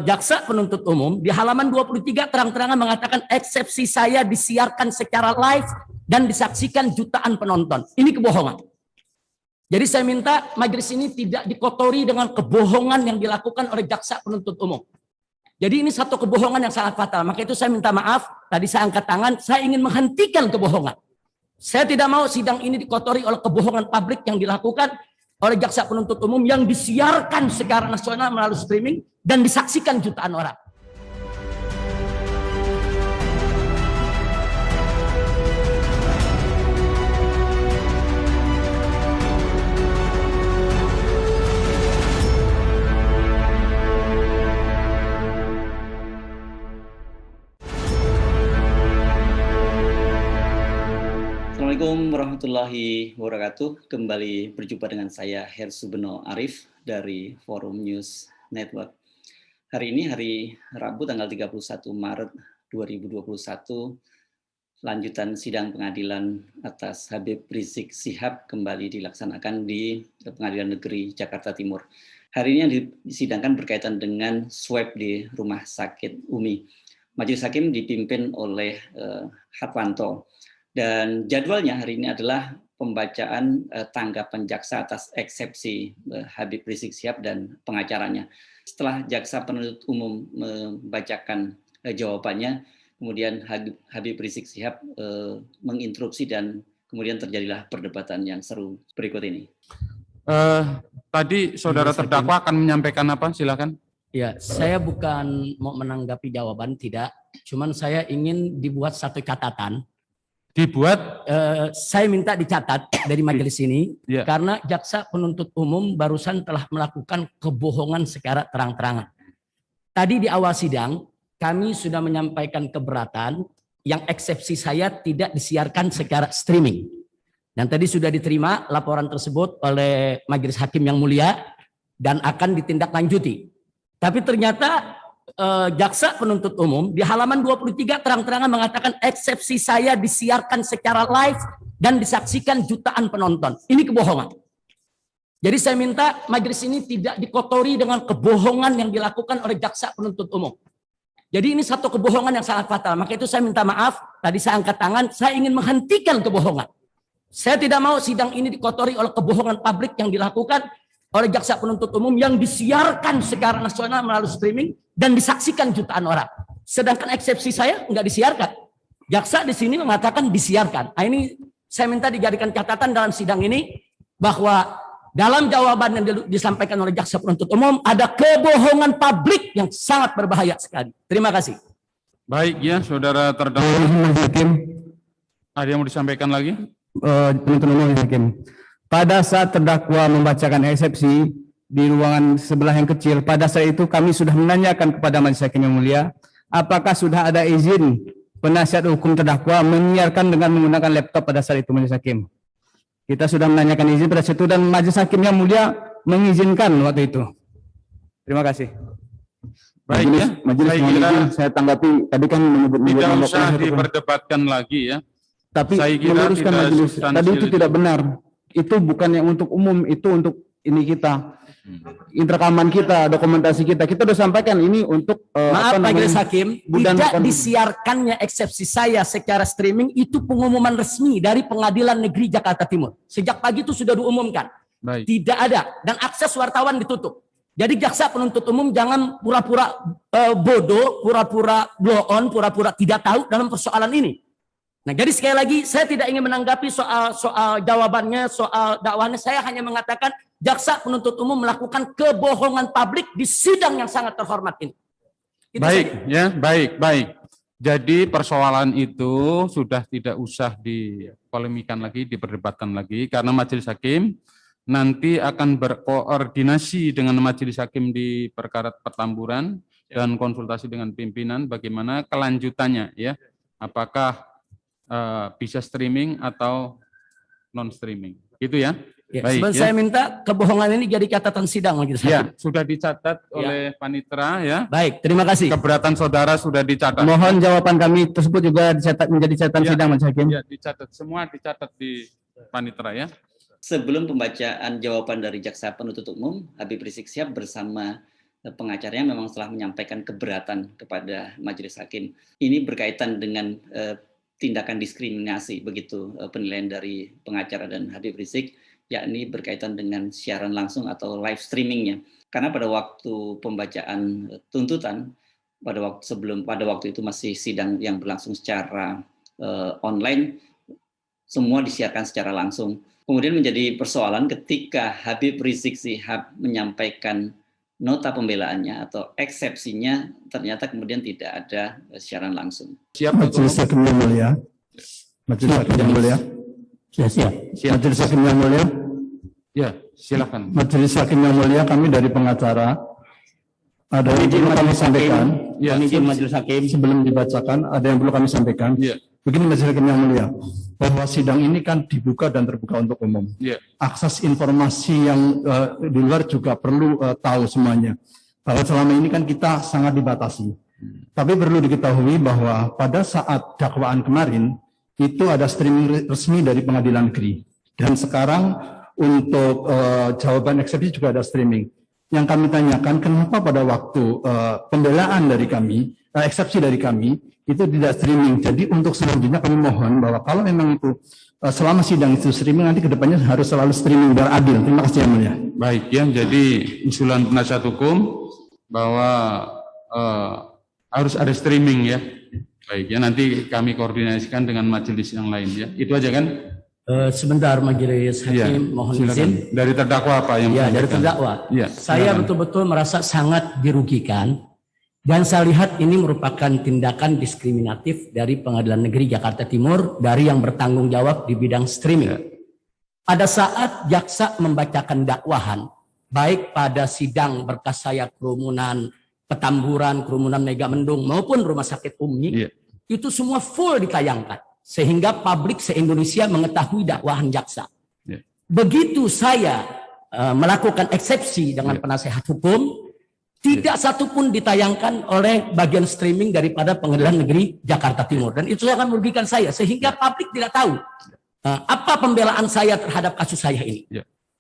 jaksa penuntut umum di halaman 23 terang-terangan mengatakan eksepsi saya disiarkan secara live dan disaksikan jutaan penonton. Ini kebohongan. Jadi saya minta majelis ini tidak dikotori dengan kebohongan yang dilakukan oleh jaksa penuntut umum. Jadi ini satu kebohongan yang sangat fatal. Maka itu saya minta maaf, tadi saya angkat tangan, saya ingin menghentikan kebohongan. Saya tidak mau sidang ini dikotori oleh kebohongan publik yang dilakukan oleh jaksa penuntut umum yang disiarkan secara nasional melalui streaming dan disaksikan jutaan orang. Assalamualaikum warahmatullahi wabarakatuh. Kembali berjumpa dengan saya Hersubeno Arif dari Forum News Network. Hari ini hari Rabu tanggal 31 Maret 2021, lanjutan sidang pengadilan atas Habib Rizik Syihab kembali dilaksanakan di Pengadilan Negeri Jakarta Timur. Hari ini yang disidangkan berkaitan dengan swab di Rumah Sakit UMI. Majelis Hakim dipimpin oleh Hatwanto. Dan jadwalnya hari ini adalah pembacaan tanggapan jaksa atas eksepsi Habib Rizik Syihab dan pengacaranya. Setelah jaksa penuntut umum membacakan jawabannya, kemudian Habib Rizik Syihab menginterupsi dan kemudian terjadilah perdebatan yang seru berikut ini. Tadi saudara terdakwa akan menyampaikan apa? Silakan. Ya, saya bukan mau menanggapi jawaban, tidak. Cuman saya ingin dibuat satu catatan. Saya minta dicatat dari majelis ini, karena jaksa penuntut umum barusan telah melakukan kebohongan secara terang-terangan. Tadi di awal sidang kami sudah menyampaikan keberatan yang eksepsi saya tidak disiarkan secara streaming, dan tadi sudah diterima laporan tersebut oleh majelis hakim yang mulia dan akan ditindaklanjuti. Tapi ternyata jaksa penuntut umum di halaman 23 terang-terangan mengatakan eksepsi saya disiarkan secara live dan disaksikan jutaan penonton. Ini kebohongan. Jadi saya minta majelis ini tidak dikotori dengan kebohongan yang dilakukan oleh jaksa penuntut umum. Jadi ini satu kebohongan yang sangat fatal. Maka itu saya minta maaf, tadi saya angkat tangan, saya ingin menghentikan kebohongan. Saya tidak mau sidang ini dikotori oleh kebohongan publik yang dilakukan oleh jaksa penuntut umum yang disiarkan secara nasional melalui streaming dan disaksikan jutaan orang. Sedangkan eksepsi saya enggak disiarkan. Jaksa di sini mengatakan disiarkan. Nah, ini saya minta dijadikan catatan dalam sidang ini bahwa dalam jawaban yang disampaikan oleh jaksa penuntut umum ada kebohongan publik yang sangat berbahaya sekali. Terima kasih. Baik ya, saudara terdakwa. Ada yang mau disampaikan lagi? Penuntut umum hakim. Pada saat terdakwa membacakan eksepsi di ruangan sebelah yang kecil, pada saat itu kami sudah menanyakan kepada majelis hakim yang mulia, apakah sudah ada izin penasihat hukum terdakwa menyiarkan dengan menggunakan laptop pada saat itu majelis hakim. Kita sudah menanyakan izin pada saat itu dan majelis hakim yang mulia mengizinkan waktu itu. Terima kasih. Baik ya, majelis saya tanggapi tadi kan menyebut tidak usah diperdebatkan lagi ya. Tapi saya kira meluruskan majelis, tadi itu tidak benar. Itu bukan yang untuk umum, itu untuk ini kita, rekaman kita, dokumentasi kita. Kita sudah sampaikan ini untuk maaf majelis hakim, tidak disiarkannya eksepsi saya secara streaming itu pengumuman resmi dari Pengadilan Negeri Jakarta Timur. Sejak pagi itu sudah diumumkan. Baik. Tidak ada dan akses wartawan ditutup. Jadi jaksa penuntut umum jangan pura-pura bodoh, pura-pura blow on, pura-pura tidak tahu dalam persoalan ini. Nah, jadi sekali lagi saya tidak ingin menanggapi soal jawabannya, soal dakwahnya. Saya hanya mengatakan jaksa penuntut umum melakukan kebohongan publik di sidang yang sangat terhormat ini. Itu baik saja. Ya, baik. Jadi persoalan itu sudah tidak usah dipolemikan lagi, diperdebatkan lagi, karena majelis hakim nanti akan berkoordinasi dengan majelis hakim di perkara Petamburan dan konsultasi dengan pimpinan bagaimana kelanjutannya ya. Apakah bisa streaming atau non streaming, gitu ya? Ya, baik. Ya. Saya minta kebohongan ini jadi catatan sidang majelis hakim. Ya, sudah dicatat oleh panitera ya. Baik, terima kasih. Keberatan saudara sudah dicatat. Mohon jawaban kami tersebut juga dicatat menjadi catatan sidang majelis hakim. Ya, dicatat semua, dicatat di panitera ya. Sebelum pembacaan jawaban dari jaksa penuntut umum, Habib Rizik Syihab bersama pengacaranya memang telah menyampaikan keberatan kepada majelis hakim. Ini berkaitan dengan tindakan diskriminasi, begitu penilaian dari pengacara dan Habib Rizik, yakni berkaitan dengan siaran langsung atau live streamingnya. Karena pada waktu pembacaan tuntutan, pada waktu itu masih sidang yang berlangsung secara online, semua disiarkan secara langsung. Kemudian menjadi persoalan ketika Habib Rizik Syihab menyampaikan nota pembelaannya atau eksepsinya, ternyata kemudian tidak ada siaran langsung. Siap, Majelis Hakim yang mulia. Majelis Hakim yang mulia. Siap. Majelis Hakim yang mulia. Ya, silakan. Majelis Hakim yang mulia, kami dari pengacara ada yang perlu kami sampaikan. Ya, Majelis Hakim. Sebelum dibacakan, ada yang perlu kami sampaikan. Ya. Begini Majelis Hakim yang mulia, bahwa sidang ini kan dibuka dan terbuka untuk umum. Ya. Akses informasi yang di luar juga perlu tahu semuanya. Bahwa selama ini kan kita sangat dibatasi. Tapi perlu diketahui bahwa pada saat dakwaan kemarin, itu ada streaming resmi dari pengadilan negeri. Dan sekarang untuk jawaban eksepsi juga ada streaming. Yang kami tanyakan, kenapa pada waktu pembelaan dari kami, eksepsi dari kami, itu tidak streaming. Jadi untuk selanjutnya kami mohon bahwa kalau memang itu selama sidang itu streaming, nanti kedepannya harus selalu streaming biar adil. Terima kasih yang mulia. Baik ya, jadi usulan penasihat hukum bahwa harus ada streaming ya. Baik ya, nanti kami koordinasikan dengan majelis yang lain ya. Itu aja kan? Sebentar Majelis Hakim, mohon silakan. izin. Dari terdakwa apa yang Ya, dari menyampaikan? terdakwa. Ya, Saya silakan. betul-betul merasa sangat dirugikan dan saya lihat ini merupakan tindakan diskriminatif dari Pengadilan Negeri Jakarta Timur dari yang bertanggung jawab di bidang streaming. Pada saat jaksa membacakan dakwahan, baik pada sidang berkas saya kerumunan Petamburan, kerumunan Megamendung maupun Rumah Sakit Umi, itu semua full ditayangkan sehingga publik se-Indonesia mengetahui dakwahan jaksa. Begitu saya melakukan eksepsi dengan penasehat hukum, tidak satupun ditayangkan oleh bagian streaming daripada Pengadilan Negeri Jakarta Timur. Dan itu akan merugikan saya, sehingga publik tidak tahu apa pembelaan saya terhadap kasus saya ini.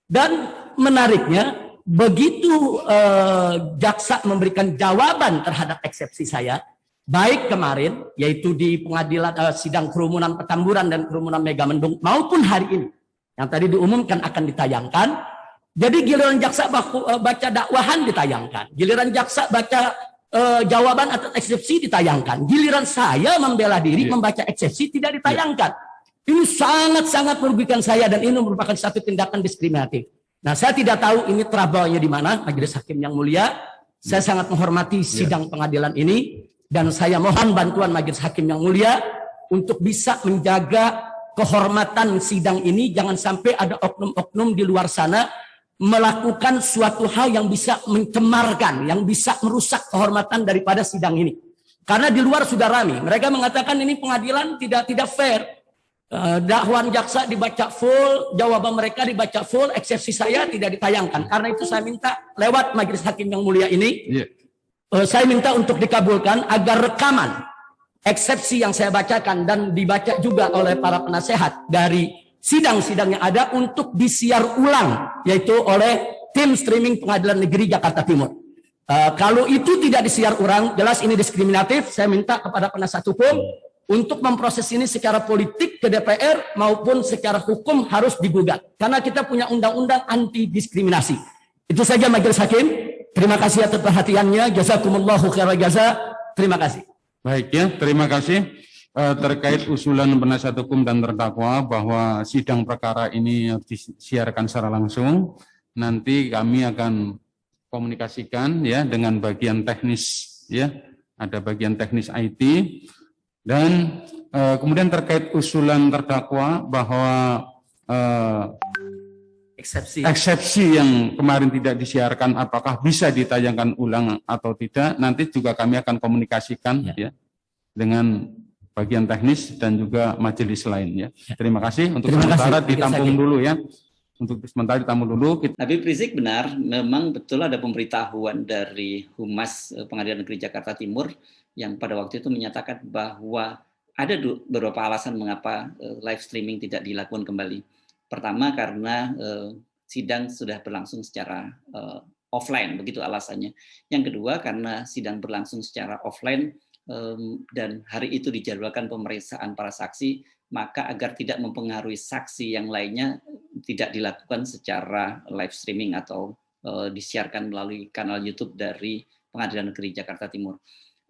Dan menariknya, begitu jaksa memberikan jawaban terhadap eksepsi saya, baik kemarin, yaitu di pengadilan sidang kerumunan Petamburan dan kerumunan Megamendung, maupun hari ini, yang tadi diumumkan akan ditayangkan. Jadi giliran jaksa baca dakwahan ditayangkan, giliran jaksa baca jawaban atau eksepsi ditayangkan, giliran saya membela diri membaca eksepsi tidak ditayangkan. Ini sangat-sangat merugikan saya dan ini merupakan satu tindakan diskriminatif. Nah, saya tidak tahu ini trouble-nya di mana, Majelis Hakim yang mulia. Saya sangat menghormati sidang pengadilan ini dan saya mohon bantuan Majelis Hakim yang mulia untuk bisa menjaga kehormatan sidang ini. Jangan sampai ada oknum-oknum di luar sana melakukan suatu hal yang bisa mencemarkan, yang bisa merusak kehormatan daripada sidang ini. Karena di luar sudah ramai. Mereka mengatakan ini pengadilan tidak fair. Dakwaan jaksa dibaca full, jawaban mereka dibaca full, eksepsi saya tidak ditayangkan. Karena itu saya minta lewat Majelis Hakim yang mulia ini, saya minta untuk dikabulkan agar rekaman eksepsi yang saya bacakan dan dibaca juga oleh para penasehat dari sidang-sidang yang ada untuk disiar ulang, yaitu oleh tim streaming Pengadilan Negeri Jakarta Timur. Kalau itu tidak disiar ulang, jelas ini diskriminatif. Saya minta kepada penasihat hukum untuk memproses ini secara politik ke DPR maupun secara hukum harus digugat. Karena kita punya undang-undang anti diskriminasi. Itu saja Majelis Hakim. Terima kasih atas perhatiannya. Jazakumullahu khairan jaza. Terima kasih. Baik ya, terima kasih. Terkait usulan penasihat hukum dan terdakwa bahwa sidang perkara ini disiarkan secara langsung, nanti kami akan komunikasikan ya dengan bagian teknis ya, ada bagian teknis IT. Dan kemudian terkait usulan terdakwa bahwa eksepsi yang kemarin tidak disiarkan apakah bisa ditayangkan ulang atau tidak, nanti juga kami akan komunikasikan ya dengan bagian teknis dan juga majelis lain ya. Terima kasih. Untuk sementara ditampung dulu ya. Untuk sementara ditampung dulu. Habib Rizik benar, memang betul ada pemberitahuan dari Humas Pengadilan Negeri Jakarta Timur yang pada waktu itu menyatakan bahwa ada beberapa alasan mengapa live streaming tidak dilakukan kembali. Pertama karena sidang sudah berlangsung secara offline, begitu alasannya. Yang kedua, karena sidang berlangsung secara offline dan hari itu dijadwalkan pemeriksaan para saksi, maka agar tidak mempengaruhi saksi yang lainnya tidak dilakukan secara live streaming atau disiarkan melalui kanal YouTube dari Pengadilan Negeri Jakarta Timur.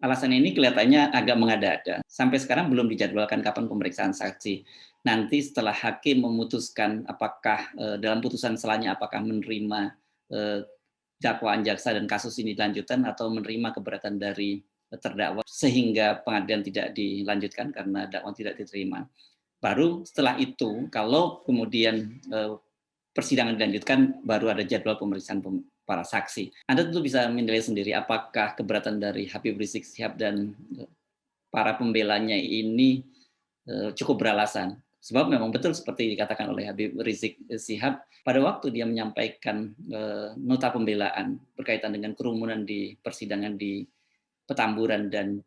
Alasan ini kelihatannya agak mengada-ada. Sampai sekarang belum dijadwalkan kapan pemeriksaan saksi. Nanti setelah hakim memutuskan apakah dalam putusan selanjutnya apakah menerima dakwaan jaksa dan kasus ini dilanjutkan atau menerima keberatan dari terdakwa sehingga pengadilan tidak dilanjutkan karena dakwaan tidak diterima. Baru setelah itu, kalau kemudian persidangan dilanjutkan, baru ada jadwal pemeriksaan para saksi. Anda tentu bisa menilai sendiri apakah keberatan dari Habib Rizik Syihab dan para pembelanya ini cukup beralasan. Sebab memang betul seperti dikatakan oleh Habib Rizik Syihab, pada waktu dia menyampaikan nota pembelaan berkaitan dengan kerumunan di persidangan di Petamburan dan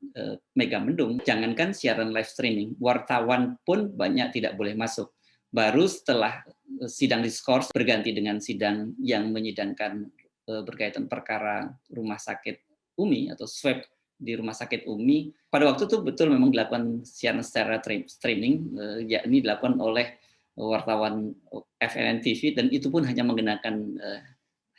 Megamendung, jangankan siaran live streaming, wartawan pun banyak tidak boleh masuk. Baru setelah sidang diskors berganti dengan sidang yang menyidangkan berkaitan perkara rumah sakit UMI atau swab di rumah sakit UMI, pada waktu itu betul memang dilakukan siaran secara streaming, yakni dilakukan oleh wartawan FNN TV, dan itu pun hanya menggunakan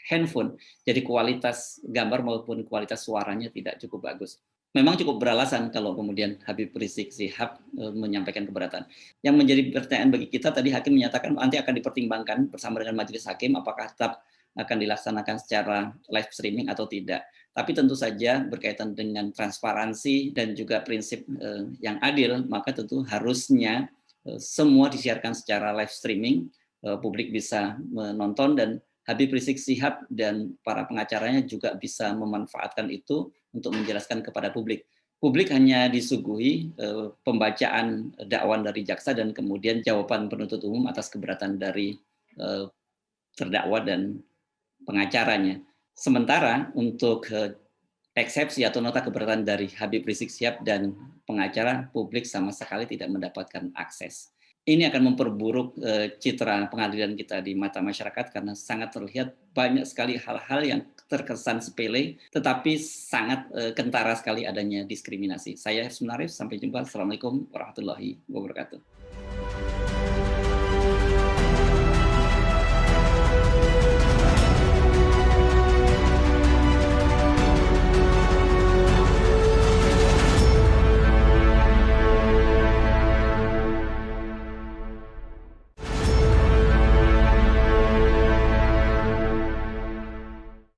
handphone, jadi kualitas gambar maupun kualitas suaranya tidak cukup bagus. Memang cukup beralasan kalau kemudian Habib Rizik Syihab menyampaikan keberatan. Yang menjadi pertanyaan bagi kita, tadi hakim menyatakan nanti akan dipertimbangkan bersama dengan majelis hakim apakah tetap akan dilaksanakan secara live streaming atau tidak. Tapi tentu saja berkaitan dengan transparansi dan juga prinsip yang adil, maka tentu harusnya semua disiarkan secara live streaming, publik bisa menonton dan Habib Rizik Syihab dan para pengacaranya juga bisa memanfaatkan itu untuk menjelaskan kepada publik. Publik hanya disuguhi pembacaan dakwaan dari jaksa dan kemudian jawaban penuntut umum atas keberatan dari terdakwa dan pengacaranya. Sementara untuk eksepsi atau nota keberatan dari Habib Rizik Syihab dan pengacara, publik sama sekali tidak mendapatkan akses. Ini akan memperburuk citra pengadilan kita di mata masyarakat karena sangat terlihat banyak sekali hal-hal yang terkesan sepele, tetapi sangat kentara sekali adanya diskriminasi. Saya Harsun Arif, sampai jumpa. Assalamualaikum warahmatullahi wabarakatuh.